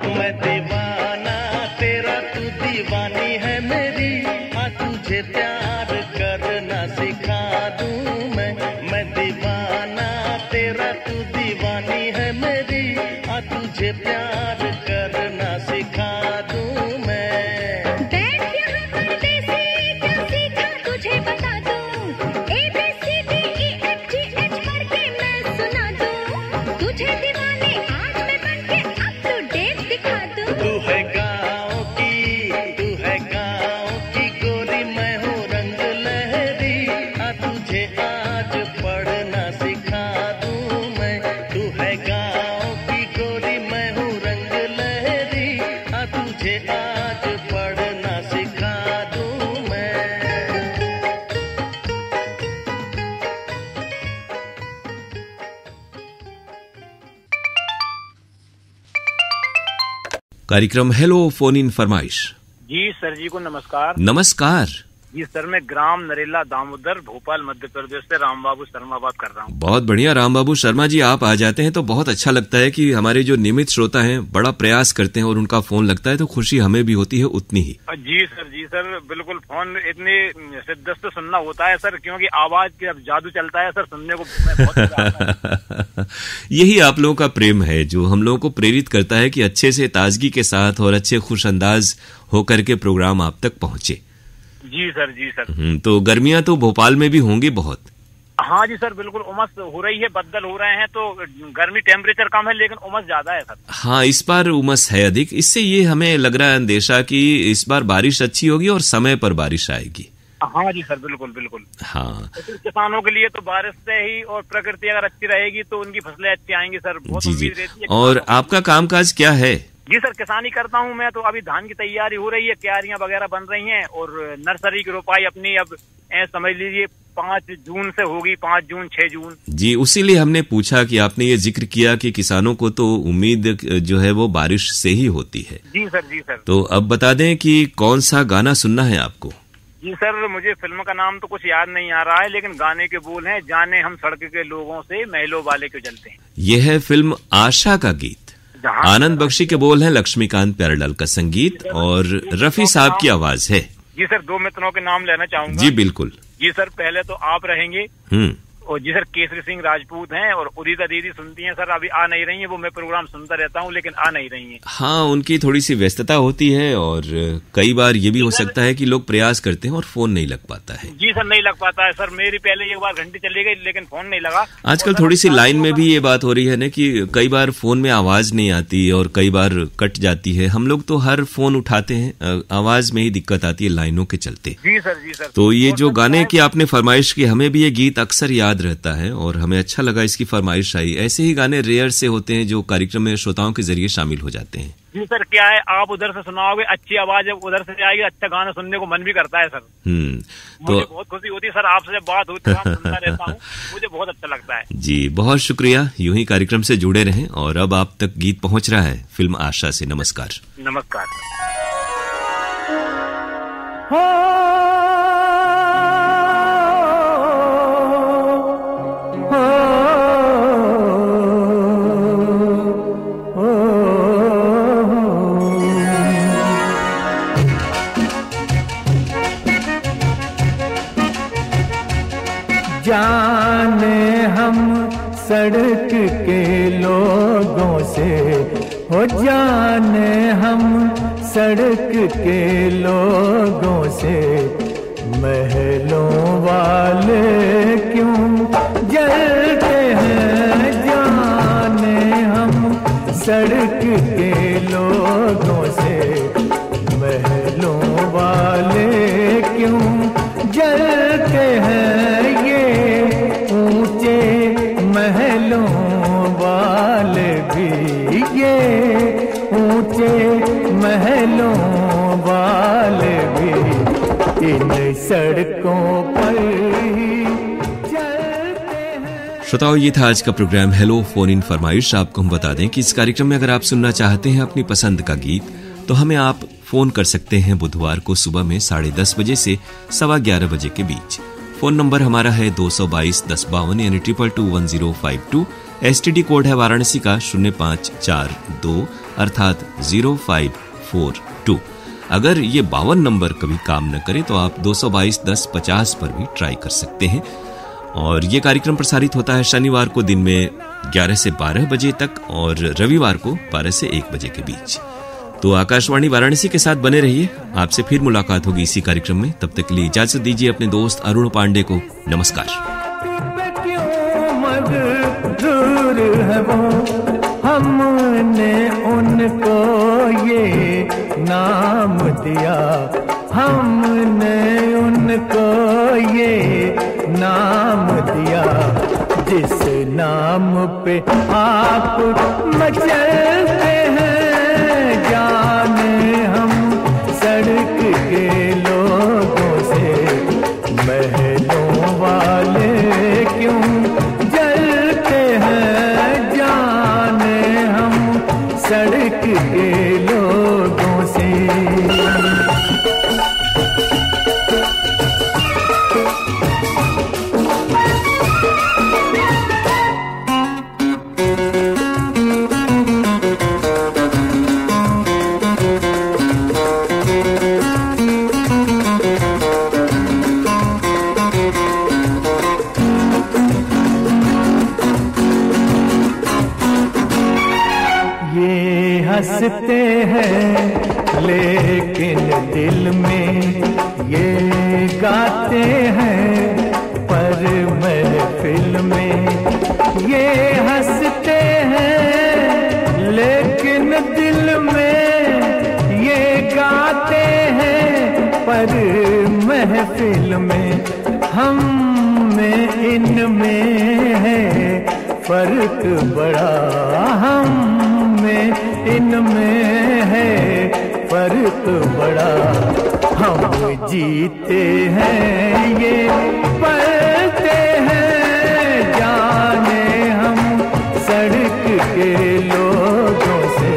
मैं दीवाना तेरा, तू दीवानी है मेरी, तुझे प्यार करना सिखा दूं मैं दीवाना तेरा, तू दीवानी है मेरी, तुझे प्यार करना सिखा दूं मैं। बैठ यहाँ परदेसी, क्या सीखा तुझे बता दूं, ABCDEFGH पढ़ के मैं सुना दूं, तुझे दीवाने आज मैं बन के अप टू डेट दिखा दूं। तू है गाँव की गोरी, मैं हूँ रंग लहरी, तुझे आज पढ़ना सिखा दूं मैं। तू है गाँव की गोरी, मैं हूँ रंग लहरी, तुझे आज पढ़ना सिखा दूं मैं। कार्यक्रम हेलो फोन इन फरमाइश। जी सर जी को नमस्कार। नमस्कार जी सर, मैं ग्राम नरेला दामोदर भोपाल मध्य प्रदेश से राम बाबू शर्मा बात कर रहा हूँ। बहुत बढ़िया राम बाबू शर्मा जी, आप आ जाते हैं तो बहुत अच्छा लगता है कि हमारे जो नियमित श्रोता हैं बड़ा प्रयास करते हैं और उनका फोन लगता है तो खुशी हमें भी होती है उतनी ही। जी सर बिल्कुल, फोन इतनी शिद्दत से सुनना होता है सर, क्योंकि आवाज का जादू चलता है सर, सुनने को बहुत मजा आता है। यही आप लोगों का प्रेम है जो हम लोगों को प्रेरित करता है कि अच्छे से ताजगी के साथ और अच्छे खुश अंदाज होकर के प्रोग्राम आप तक पहुंचे। जी सर तो गर्मियां तो भोपाल में भी होंगी बहुत। हाँ जी सर, बिल्कुल उमस हो रही है, बदल हो रहे हैं, तो गर्मी टेम्परेचर कम है लेकिन उमस ज्यादा है सर। हाँ, इस बार उमस है अधिक, इससे ये हमें लग रहा है अंदेशा कि इस बार बारिश अच्छी होगी और समय पर बारिश आएगी। हाँ जी सर, बिल्कुल। हाँ, तो किसानों के लिए तो बारिश से ही, और प्रकृति अगर अच्छी रहेगी तो उनकी फसलें अच्छी आएंगी सर, बहुत उम्मीद रहती है। और आपका कामकाज क्या है? जी सर, किसानी करता हूँ मैं, तो अभी धान की तैयारी हो रही है, क्यारियां वगैरह बन रही हैं, और नर्सरी की रोपाई अपनी अब समझ लीजिए 5 जून से होगी, 5 जून 6 जून। जी, उसीलिए हमने पूछा कि आपने ये जिक्र किया कि किसानों को तो उम्मीद जो है वो बारिश से ही होती है। जी सर। तो अब बता दें कि कौन सा गाना सुनना है आपको? जी सर, मुझे फिल्म का नाम तो कुछ याद नहीं आ रहा है, लेकिन गाने के बोल हैं, जाने हम सड़क के लोगों से महलों वाले क्यों जलते हैं। यह है फिल्म आशा का गीत, आनंद बख्शी के बोल हैं, लक्ष्मीकांत प्यारेलाल का संगीत और रफी साहब की आवाज है। जी सर, 2 मित्रों के नाम लेना चाहूंगा। जी बिल्कुल। जी सर, पहले तो आप रहेंगे, और जी सर केसरी सिंह राजपूत हैं, और उदिता दीदी सुनती हैं सर, अभी आ नहीं रही हैं, वो मैं प्रोग्राम सुनता रहता हूं लेकिन आ नहीं रही हैं। हाँ, उनकी थोड़ी सी व्यस्तता होती है और कई बार ये भी हो सकता है कि लोग प्रयास करते हैं और फोन नहीं लग पाता है। जी सर, नहीं लग पाता है सर, मेरी पहले एक बार घंटी चली गई लेकिन फोन नहीं लगा। आजकल थोड़ी सी लाइन में भी ये बात हो रही है ना कि कई बार फोन में आवाज नहीं आती और कई बार कट जाती है। हम लोग तो हर फोन उठाते हैं, आवाज में ही दिक्कत आती है लाइनों के चलते। जी सर। तो ये जो गाने की आपने फरमाइश की, हमें भी ये गीत अक्सर याद रहता है और हमें अच्छा लगा इसकी फरमाइश आई। ऐसे ही गाने रेयर से होते हैं जो कार्यक्रम में श्रोताओं के जरिए शामिल हो जाते हैं। जी सर, क्या है, आप उधर से सुनाओगे, अच्छी आवाज है, उधर से आएगी, अच्छा गाना सुनने को मन भी करता है सर। तो मुझे बहुत खुशी होती है सर, आपसे जब बात होती है सुनता रहता हूँ, मुझे बहुत अच्छा लगता है। जी, बहुत शुक्रिया, यूं ही कार्यक्रम से जुड़े रहें। और अब आप तक गीत पहुंच रहा है फिल्म आशा से। नमस्कार। नमस्कार। जाने हम सड़क के लोगों से, हो जाने हम सड़क के लोगों से, महलों वाले क्यों जलते हैं। जाने हम सड़क के लोगों से, महलों वाले क्यों जलते हैं। महलों वाले भी, ये ऊंचे महलों वाले भी, इन सड़कों पर ही चलते हैं। श्रोताओं, ये था आज का प्रोग्राम हेलो फोन इन फरमाइश। आपको हम बता दें कि इस कार्यक्रम में अगर आप सुनना चाहते हैं अपनी पसंद का गीत, तो हमें आप फोन कर सकते हैं बुधवार को सुबह में 10:30 बजे से 11:15 बजे के बीच। फोन नंबर हमारा है 222-1052 यानी 2221-1052। STD कोड है वाराणसी का 0542 अर्थात 0542। अगर ये 52 नंबर कभी काम न करे तो आप 222-1050 पर भी ट्राई कर सकते हैं। और ये कार्यक्रम प्रसारित होता है शनिवार को दिन में 11 से 12 बजे तक और रविवार को 12 से 1 बजे के बीच। तो आकाशवाणी वाराणसी के साथ बने रहिए। आपसे फिर मुलाकात होगी इसी कार्यक्रम में। तब तक के लिए इजाजत दीजिए अपने दोस्त अरुण पांडे को। नमस्कार। हमने उनको ये नाम दिया, हमने उनको ये नाम दिया, जिस नाम पे आप मचलते हैं। जाने हम सड़क के लोगों से महलों वाले क्यों जलते हैं। जाने हम सड़क के लोगों से। हंसते हैं लेकिन दिल में ये गाते हैं, पर महफिल में ये हंसते हैं लेकिन दिल में ये गाते हैं, पर महफिल में हम में इनमें है फर्क बड़ा। हम इनमें है फर्क बड़ा। हम जीते हैं ये पलते हैं। जाने हम सड़क के लोगों से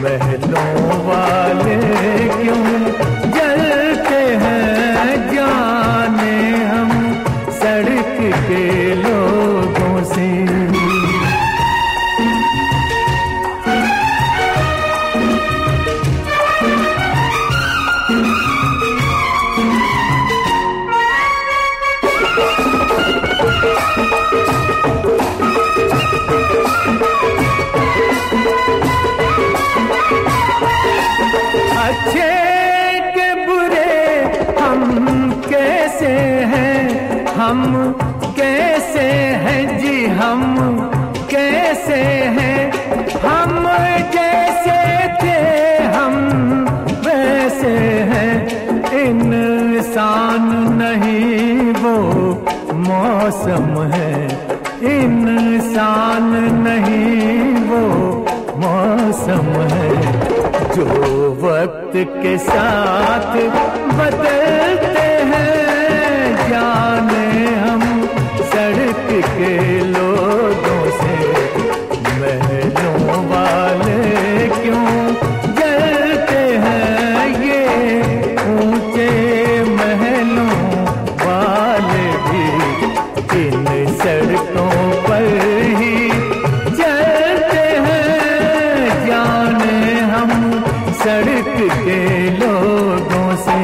महलों वाले क्यों जलते हैं। जाने हम सड़क के लोगों से। अच्छे के बुरे हम कैसे हैं, हम कैसे हैं जी, हम कैसे हैं। हम जैसे थे हम वैसे हैं। इंसान नहीं वो मौसम है, इंसान नहीं वो मौसम है, जो वक्त के साथ बदलते हैं। जाने हम सड़क के लोगों से महलों वाले क्यों जलते हैं। ये ऊंचे महलों वाले भी इन सड़कों पर ही चलते हैं। जाने हम सड़क के लोगों से।